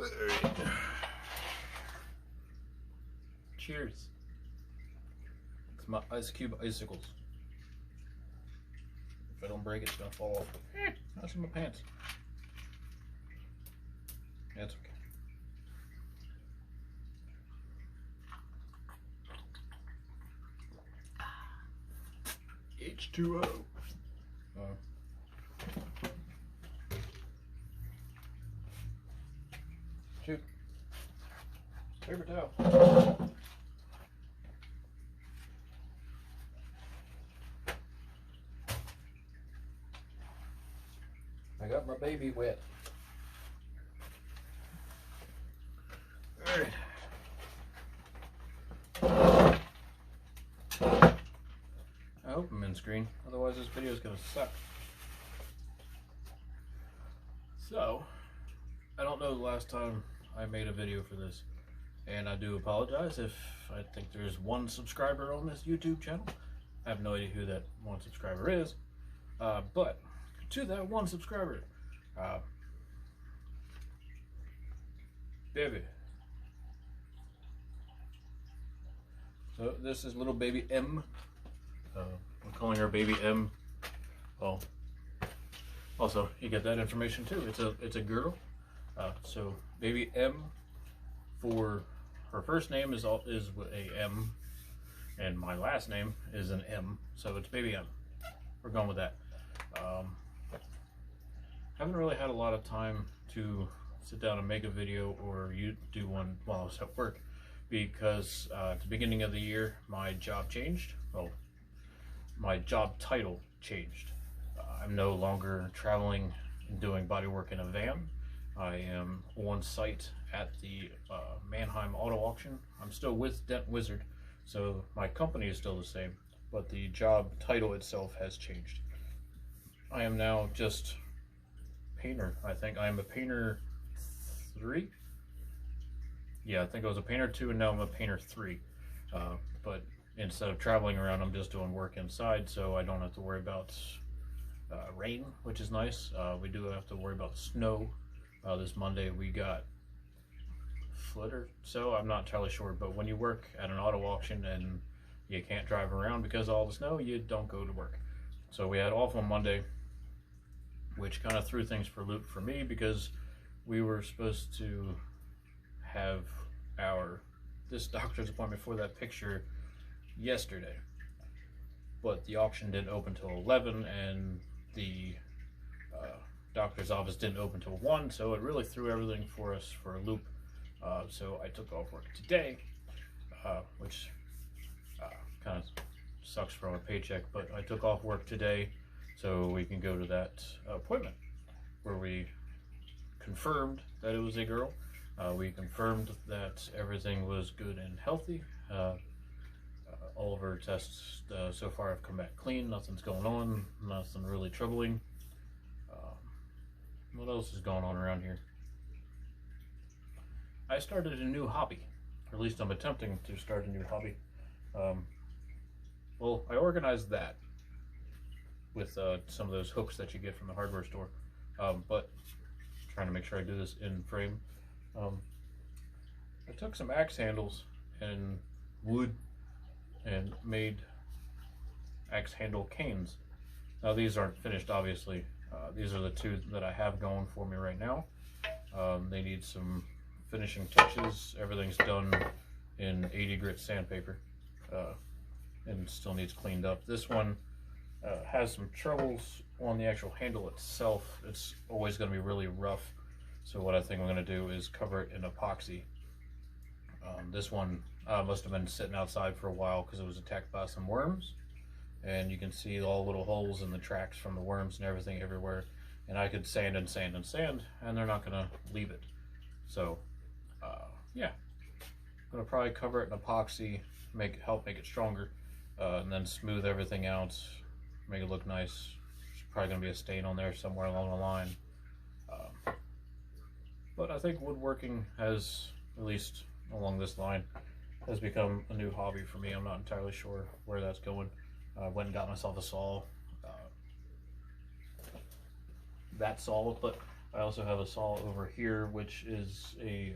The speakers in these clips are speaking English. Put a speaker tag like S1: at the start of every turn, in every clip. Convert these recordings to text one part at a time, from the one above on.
S1: Alright. Cheers. It's my ice cube icicles. If I don't break it, it's gonna fall off. That's in my pants. That's okay. H2O. Shoot. Paper towel. I got my baby wet. Alright. I hope I'm in screen, otherwise this video is gonna suck. So, I don't know the last time I made a video for this, and I do apologize if I think there's one subscriber on this YouTube channel. I have no idea who that one subscriber is, but to that one subscriber, baby. So this is little baby M. I'm calling her baby M. Well, also you get that information too. It's a girl. So baby M, for her first name is a M, and my last name is an M. So it's baby M. We're going with that. Haven't really had a lot of time to sit down and make a video or do one while I was at work, because at the beginning of the year my job changed. Well, my job title changed. I'm no longer traveling and doing body work in a van. I am on site at the Mannheim Auto Auction. I'm still with Dent Wizard, so my company is still the same, but the job title itself has changed. I am now just painter. I think I am a painter 3. Yeah, I think I was a painter 2, and now I'm a painter 3. But instead of traveling around, I'm just doing work inside, so I don't have to worry about rain, which is nice. We do have to worry about snow. This Monday we got foot or so, I'm not entirely sure, but when you work at an auto auction and you can't drive around because of all the snow, you don't go to work. So we had off on Monday, which kind of threw things for a loop for me, because we were supposed to have this doctor's appointment for that picture yesterday, but the auction didn't open till 11, and the doctor's office didn't open till 1, so it really threw everything for us for a loop. So I took off work today, which kind of sucks from a paycheck, but I took off work today so we can go to that appointment where we confirmed that it was a girl. We confirmed that everything was good and healthy. All of her tests so far have come back clean. Nothing's going on, nothing really troubling. What else is going on around here? I started a new hobby, or at least I'm attempting to start a new hobby. Well, I organized that with some of those hooks that you get from the hardware store, but trying to make sure I do this in frame. I took some axe handles and wood and made axe handle canes. Now these aren't finished, obviously. These are the 2 that I have going for me right now. They need some finishing touches. Everything's done in 80 grit sandpaper, and still needs cleaned up. This one has some troubles on the actual handle itself. It's always going to be really rough, so what I think I'm going to do is cover it in epoxy. This one must have been sitting outside for a while because it was attacked by some worms, and you can see all the little holes in the tracks from the worms and everything everywhere, and I could sand and sand and sand, and they're not going to leave it. So yeah, I'm going to probably cover it in epoxy, help make it stronger, and then smooth everything out, make it look nice. There's probably going to be a stain on there somewhere along the line, but I think woodworking has, at least along this line, has become a new hobby for me. I'm not entirely sure where that's going. I went and got myself a saw, that saw, but I also have a saw over here, which is a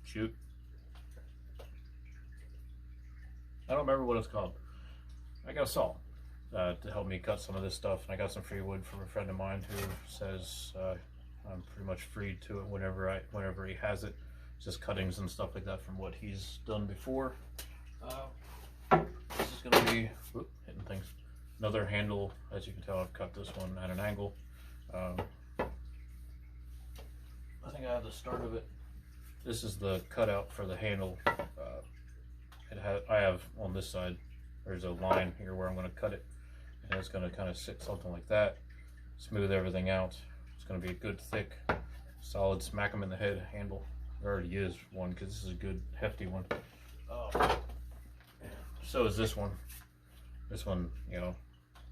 S1: shoot. I don't remember what it's called. I got a saw to help me cut some of this stuff, and I got some free wood from a friend of mine who says I'm pretty much free to it whenever he has it. It's just cuttings and stuff like that from what he's done before. This is going to be hitting things. Another handle. As you can tell, I've cut this one at an angle. I think I have the start of it. This is the cutout for the handle. I have on this side, there's a line here where I'm going to cut it, and it's going to kind of sit something like that, smooth everything out. It's going to be a good thick solid smack 'em in the head handle. There already is one because this is a good hefty one. So is this one. This one, you know,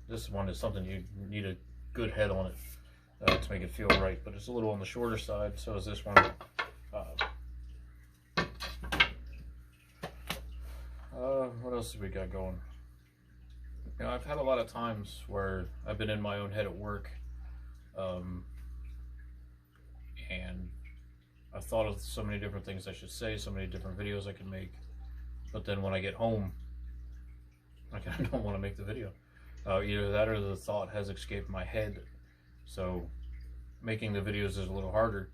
S1: this one is something you need a good head on it to make it feel right, but it's a little on the shorter side. So is this one. What else have we got going? You know, I've had a lot of times where I've been in my own head at work, and I've thought of so many different things I should say, so many different videos I can make, but then when I get home, I don't want to make the video. Either that or the thought has escaped my head, so making the videos is a little harder.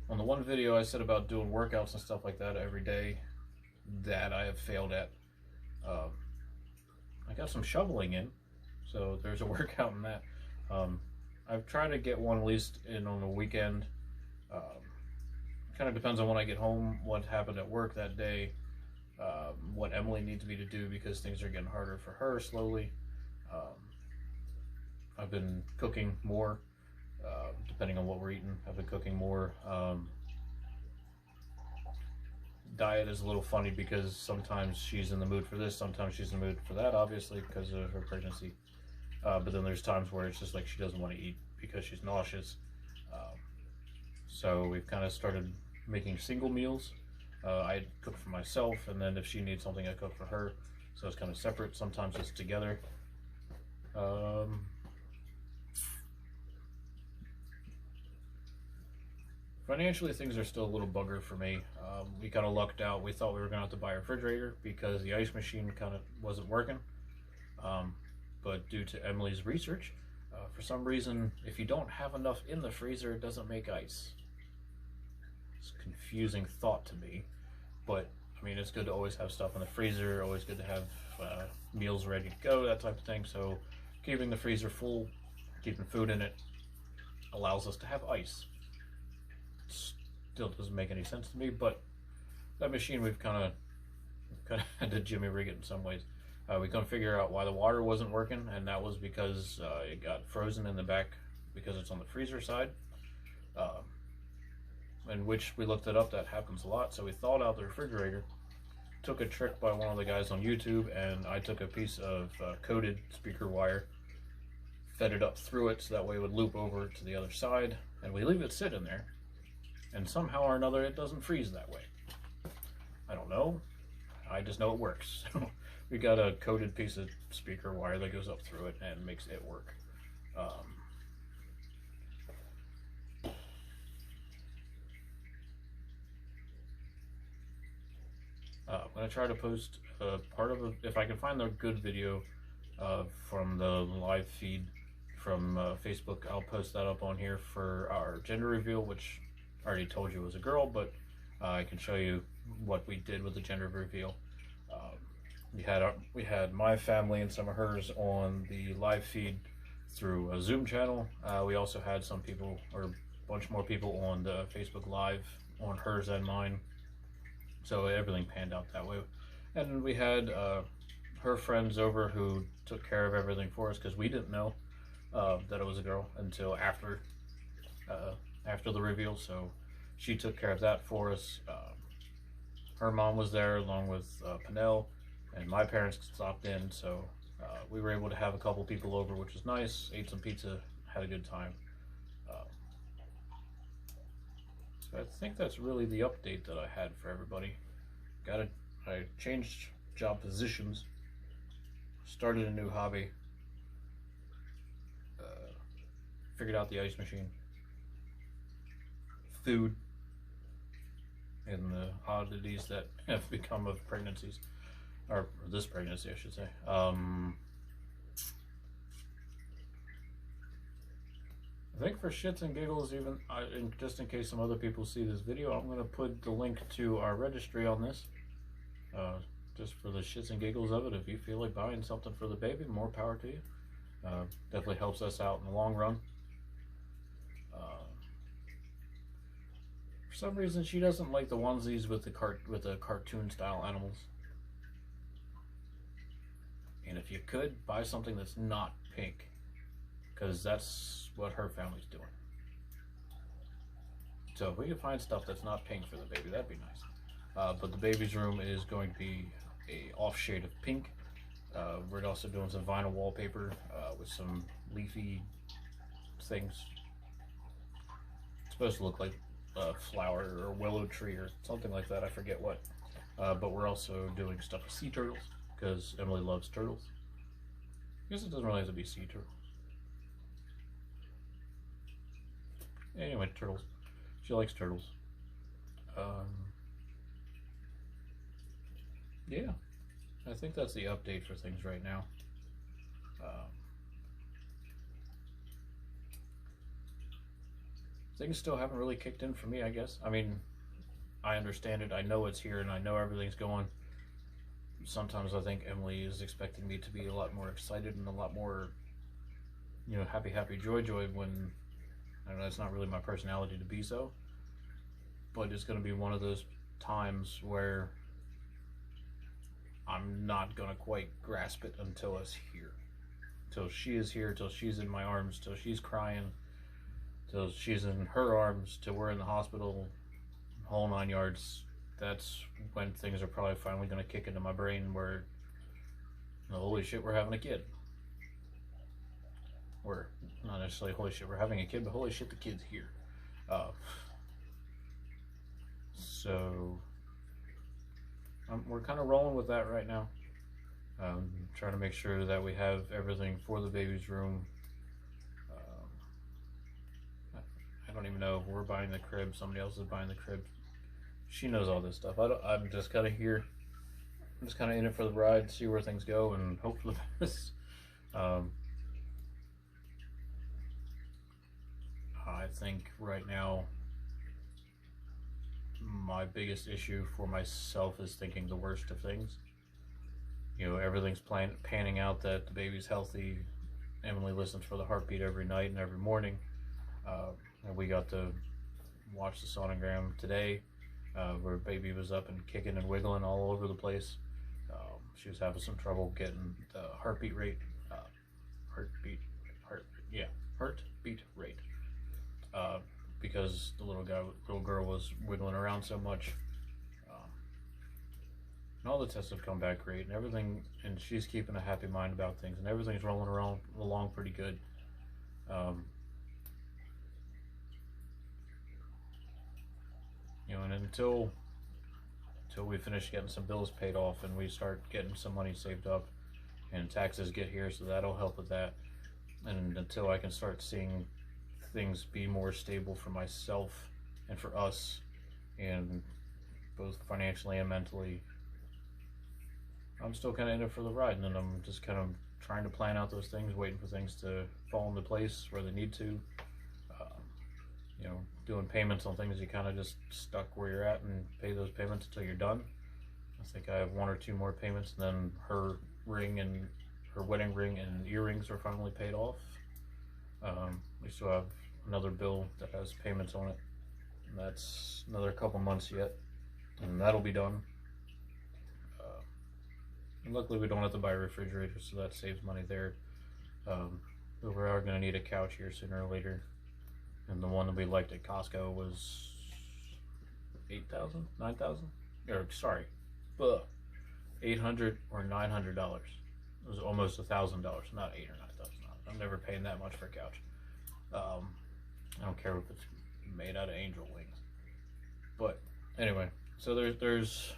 S1: On the one video I said about doing workouts and stuff like that every day, that I have failed at. I got some shoveling in, so there's a workout in that. I've tried to get one at least in on the weekend. Kind of depends on when I get home, what happened at work that day, what Emily needs me to do, because things are getting harder for her slowly. I've been cooking more, depending on what we're eating. I've been cooking more. Diet is a little funny because sometimes she's in the mood for this, sometimes she's in the mood for that, obviously because of her pregnancy. But then there's times where it's just like she doesn't want to eat because she's nauseous. So we've kind of started making single meals. I cook for myself, and then if she needs something, I cook for her. So it's kind of separate. Sometimes it's together. Financially, things are still a little bugger for me. We kind of lucked out. We thought we were going to have to buy a refrigerator because the ice machine kind of wasn't working. But due to Emily's research, for some reason, if you don't have enough in the freezer, it doesn't make ice. It's a confusing thought to me, but I mean, it's good to always have stuff in the freezer, always good to have meals ready to go, that type of thing. So keeping the freezer full, keeping food in it, allows us to have ice. Still doesn't make any sense to me, but that machine, we've kind of had to jimmy rig it in some ways. We couldn't figure out why the water wasn't working, and that was because it got frozen in the back because it's on the freezer side. In which we looked it up, that happens a lot. So we thawed out the refrigerator, took a trick by one of the guys on YouTube, and I took a piece of coated speaker wire, fed it up through it so that way it would loop over to the other side, and we leave it sit in there, and somehow or another it doesn't freeze that way. I don't know, I just know it works. We got a coated piece of speaker wire that goes up through it and makes it work. I'm going to try to post part of if I can find the good video from the live feed from Facebook, I'll post that up on here for our gender reveal, which I already told you was a girl, but I can show you what we did with the gender reveal. We had my family and some of hers on the live feed through a Zoom channel. We also had some people, or a bunch more people, on the Facebook Live on hers and mine. So everything panned out that way. And we had her friends over who took care of everything for us, because we didn't know that it was a girl until after the reveal. So she took care of that for us. Her mom was there along with Pinnell, and my parents stopped in, so we were able to have a couple people over, which was nice. Ate some pizza, had a good time. So I think that's really the update that I had for everybody. I changed job positions, started a new hobby, figured out the ice machine, food, and the oddities that have become of pregnancies, or this pregnancy, I should say. I think for shits and giggles, even just in case some other people see this video, I'm going to put the link to our registry on this. Just for the shits and giggles of it. If you feel like buying something for the baby, more power to you. Definitely helps us out in the long run. For some reason, she doesn't like the onesies with the cartoon style animals. And if you could, buy something that's not pink, because that's what her family's doing. So if we could find stuff that's not pink for the baby, that'd be nice. But the baby's room is going to be a off shade of pink. We're also doing some vinyl wallpaper with some leafy things. It's supposed to look like a flower or a willow tree or something like that, I forget what. But we're also doing stuff with sea turtles, because Emily loves turtles. I guess it doesn't really have to be sea turtles. Anyway, turtles. She likes turtles. Yeah, I think that's the update for things right now. Things still haven't really kicked in for me, I guess. I mean, I understand it. I know it's here, and I know everything's going. Sometimes I think Emily is expecting me to be a lot more excited and a lot more, you know, happy, joy, when, I don't know, it's not really my personality to be so. But it's going to be one of those times where I'm not going to quite grasp it until it's here. Till she is here, till she's in my arms, till she's crying, till she's in her arms, till we're in the hospital, whole 9 yards. That's when things are probably finally going to kick into my brain where, oh, holy shit, we're having a kid. Or, not necessarily holy shit, we're having a kid, but holy shit, the kid's here. So, we're kind of rolling with that right now. Trying to make sure that we have everything for the baby's room. I don't even know if we're buying the crib, somebody else is buying the crib. She knows all this stuff. I'm just kind of here. I'm just kind of in it for the ride, see where things go, and hope for the best. I think right now my biggest issue for myself is thinking the worst of things. You know, everything's panning out that the baby's healthy. Emily listens for the heartbeat every night and every morning. And we got to watch the sonogram today, where baby was up and kicking and wiggling all over the place. She was having some trouble getting the heartbeat rate, heartbeat rate, because the little girl was wiggling around so much. And all the tests have come back great and everything, and she's keeping a happy mind about things, and everything's rolling along pretty good. You know, and until we finish getting some bills paid off and we start getting some money saved up and taxes get here, so that'll help with that, and until I can start seeing things be more stable for myself and for us, and both financially and mentally, I'm still kind of in it for the ride. And then I'm just kind of trying to plan out those things, waiting for things to fall into place where they need to. You know, doing payments on things, you kind of just stuck where you're at and pay those payments until you're done. I think I have 1 or 2 more payments, and then her ring and her wedding ring and earrings are finally paid off. We still have another bill that has payments on it, and that's another couple months yet, and that'll be done. And luckily we don't have to buy a refrigerator, so that saves money there. But we are going to need a couch here sooner or later. And the one that we liked at Costco was $8,000, $9,000, or sorry, $800 or $900. It was almost $1,000, not $8,000 or $9,000. I'm never paying that much for a couch. I don't care if it's made out of angel wings. But anyway, so there's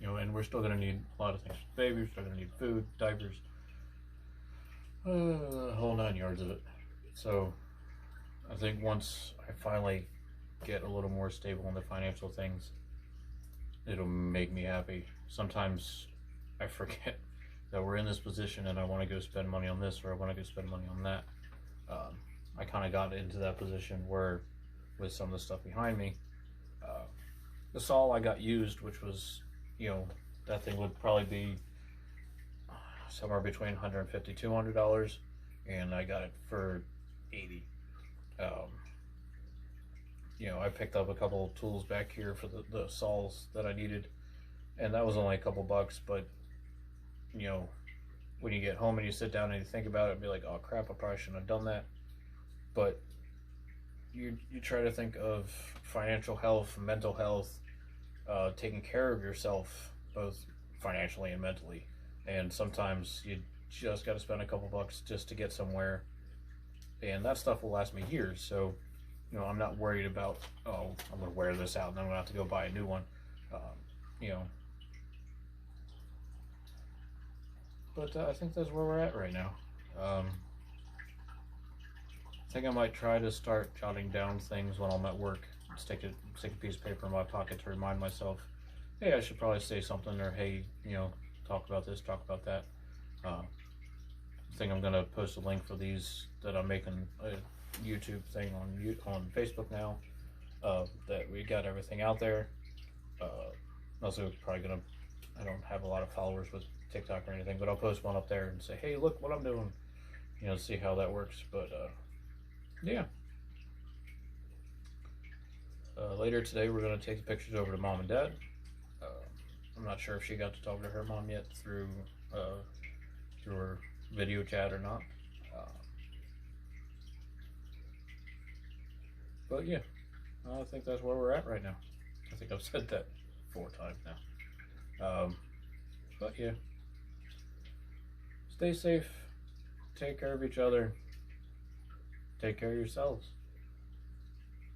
S1: you know, and we're still gonna need a lot of things for the baby. We're still gonna need food, diapers, the whole 9 yards of it. So I think once I finally get a little more stable in the financial things, it'll make me happy. Sometimes I forget that we're in this position and I want to go spend money on this or I want to go spend money on that. I kind of got into that position where, with some of the stuff behind me, the saw I got used, which was, that thing would probably be somewhere between $150 $200, and I got it for $80. I picked up a couple of tools back here for the saws that I needed, and that was only a couple bucks. But when you get home and you sit down and you think about it, and be like, oh crap, I probably shouldn't have done that. But you try to think of financial health, mental health, taking care of yourself, both financially and mentally. And sometimes you just got to spend a couple bucks just to get somewhere, and that stuff will last me years. So, I'm not worried about, oh, I'm gonna wear this out and I'm gonna have to go buy a new one. But I think that's where we're at right now. I think I might try to start jotting down things when I'm at work. Stick a piece of paper in my pocket to remind myself, hey, I should probably say something, or hey, talk about this, talk about that. I think I'm gonna post a link for these that I'm making a YouTube thing on Facebook now. That we got everything out there. Also probably gonna. I don't have a lot of followers with TikTok or anything, but I'll post one up there and say, hey, look what I'm doing. See how that works. But yeah. Later today, we're gonna take the pictures over to Mom and Dad. I'm not sure if she got to talk to her mom yet through her video chat or not. But yeah, I think that's where we're at right now. I think I've said that 4 times now. But yeah, stay safe, take care of each other, take care of yourselves.